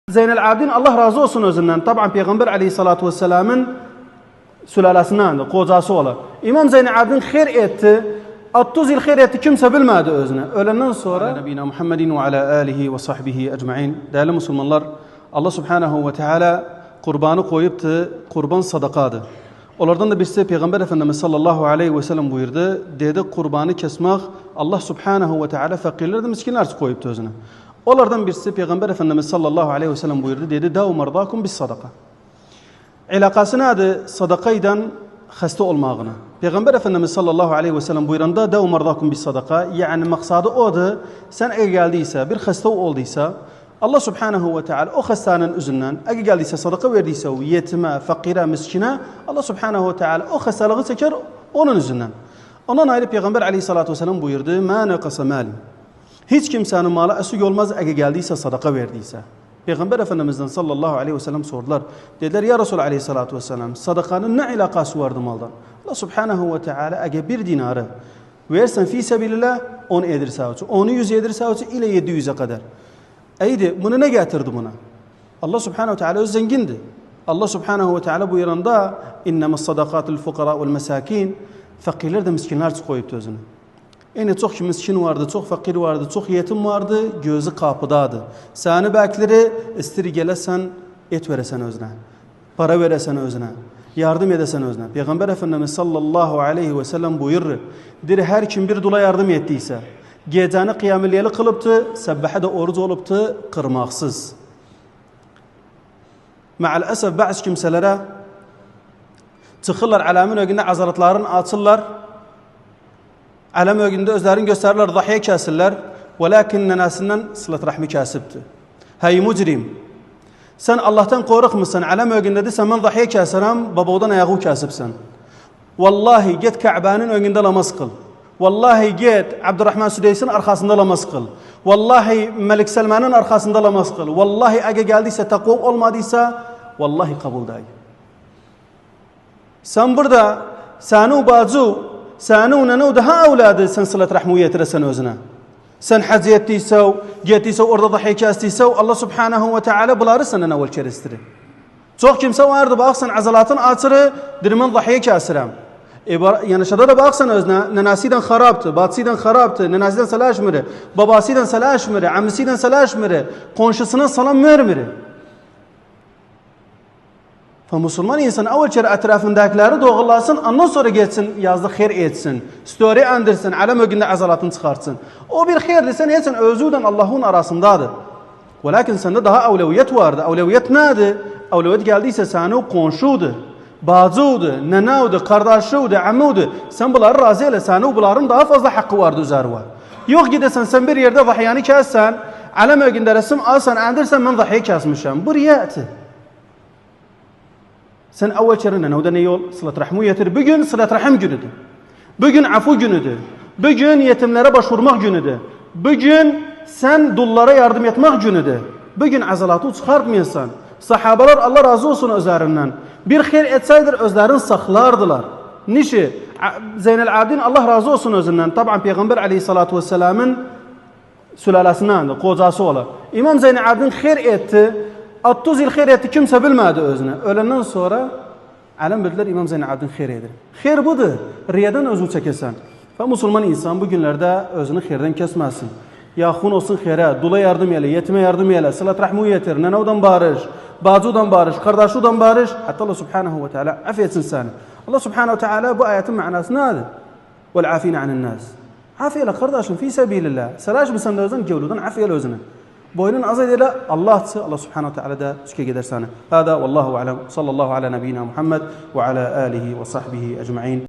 Zeynel Abidin Allah razı olsun özünden. Taban Peygamber aleyhissalatu vesselamın sülalesinden, kocası ola. İmam Zeynel Abidin hayır etti. 30 yıl hayır etti, kimse bilmedi özüne. Ölenden sonra Nebina Muhammedin ve ala alihi ve sahbihi ecmaîn. Değerli Müslümanlar, Allah Subhanahu ve Teala kurbanı koyuptu, kurban sadakadı. Onlardan da birisi Peygamber Efendimiz sallallahu aleyhi ve sellem buyurdu. Dedi kurbanı kesmek Allah Subhanahu ve Teala fakirler de miskinler koyuptu özüne. Onlardan birisi Peygamber Efendimiz sallallahu aleyhi ve sellem buyurdu. Dedi davu mardakum bis sadaka. İlakası nedir? Sadakaydan hasta olmağına. Peygamber Efendimiz sallallahu aleyhi ve sellem buyuranda davu mardakum bis sadaka. Yani maksadı odur. Sen eğer geldiyse, bir hasta olduysa Allah Subhanahu ve Teala o hastanın üzerinden eğer geldiyse sadaka verdiyse o yetime, fakire, miskine Allah Subhanahu ve Teala o hastalığı çeker onun üzerinden. Ondan ayrı Peygamber aleyhissalatu vesselam buyurdu. Ma nekasa malim. Hiç kimsenin malı eksik olmaz eğer geldiyse sadaka verdiyse. Peygamber Efendimiz'den sallallahu aleyhi ve sellem sordular. Dediler ya Resulullah aleyhissalatu vesselam sadakanın ne ilakası vardı maldan? Allah Subhanahu ve Teala eğer bir dinarı versen fi sebilillah 10 edirse, onu 100 edirse ile 700'e kadar. Eydi bunu ne getirdi buna? Allah Subhanahu ve Teala öz zengindi. Allah Subhanahu ve Teala buyuranda innemas sadakatul fukara vel mesakin fakirler de miskinler koyup özünü. Yani çok miskin vardı, çok fakir vardı, çok yetim vardı, gözü kapıdadı. Seni bekleri istiri gelesen et veresen özüne, para veresen özüne, yardım edesen özüne. Peygamber Efendimiz sallallahu aleyhi ve sellem buyurur. Dir her kim bir dula yardım ettiyse, geceni kıyamiliyeli kılıptı, sebbahe de oruç oluptu, kırmaksız. Maalesef bazı kimselere çıkırlar alamin ögünde azaratların atırlar. Alem ögünde özlerini gösterirler, dahiye kesirler. Velakin nenasinden sılat rahmi kesipti. Hey mücrim, sen Allah'tan korkmuşsun. Alem ögünde de sen ben dahiye kesirim, babadan ayağı kesipsin. Vallahi git Ka'ba'nın önünde namaz kıl. Vallahi git Abdurrahman Südeys'in arkasında namaz kıl. Vallahi Melik Selman'ın arkasında namaz kıl. Vallahi eğer geldiyse takva olmadıysa vallahi kabul değil. Sen burada sanu bazu sanu nanu daha evladı sen sılat rahmu yetiresen özüne. Sen hac ettiyse, gittiyse orada dahiye kestiyse Allah Subhanahu ve Teala buları senden evvel kerestiri. Çok kimse vardı baksan azalatın atırı dirmen dahiye kesirim. Yani şurada da baksan özüne nenasiden haraptı, batsiden haraptı, nenasiden salaşmırı, babasiden salaşmırı, ammisinden salaşmırı, komşusuna salam vermiri. Müslüman insan evvel kere etrafındakileri doğrulasın, ondan sonra geçsin yazdı hayır etsin, story andırsın, alem ögünde azalatını çıkartsın. O bir hayırlı sen etsin özüden Allah'ın arasındadır. Velakin sende daha evleviyet vardı. Evleviyet nedir? Evleviyet geldiyse sana komşudur, bazıdır, nenavdır, kardeşidir, ammudur. Sen bunları razı eyle, sana bunların daha fazla hakkı vardı üzeri var. Yok gidersen sen bir yerde zahiyani kessen, alem ögünde resim alsan, andırsan ben zahiyi kesmişim. Bu riyatı. Sen evvel çerine nevde ne yol? Sılat rahmu yetir. Bugün sılat rahim günüdür. Bugün afu günüdür. Bugün yetimlere başvurmak günüdür. Bugün sen dullara yardım etmek günüdür. Bugün azalatı çıkartmıyorsan. Sahabalar Allah razı olsun özlerinden. Bir hayır etseydir özlerini saklardılar. Nişi? Zeynel Abidin Allah razı olsun özünden. Taban Peygamber aleyhissalatu vesselamın sülalesinden, kocası ola. İmam Zeynel Abidin hayır etti. 30 yıl hayır etti, kimse bilmedi özüne. Ölenden sonra alem bildiler İmam Zeynel Abidin hayır edir. Hayır budur. Riyadan özünü çekesen. Ve Müslüman insan bu günlerde özünü hayırdan kesmesin. Ya hun olsun hayra, dula yardım eyle, yetime yardım eyle, sılat rahmu yetir, nenavdan barış, bazudan barış, kardeşudan barış. Hatta Allah Subhanahu ve Teala affetsin seni. Allah Subhanahu ve Teala bu ayetin manası nedir? Vel afine anin nas. Afiyeyle kardeşim fi sebilillah. Salaş mı sen de özün gevludan afiyeyle özüne. Boynun azayla Allah Subhanahu ve Teala da üske gider sana. Hada vallahu alem. Sallallahu ala nebiyyina Muhammed ve ala alihi ve sahbihi ecmaîn.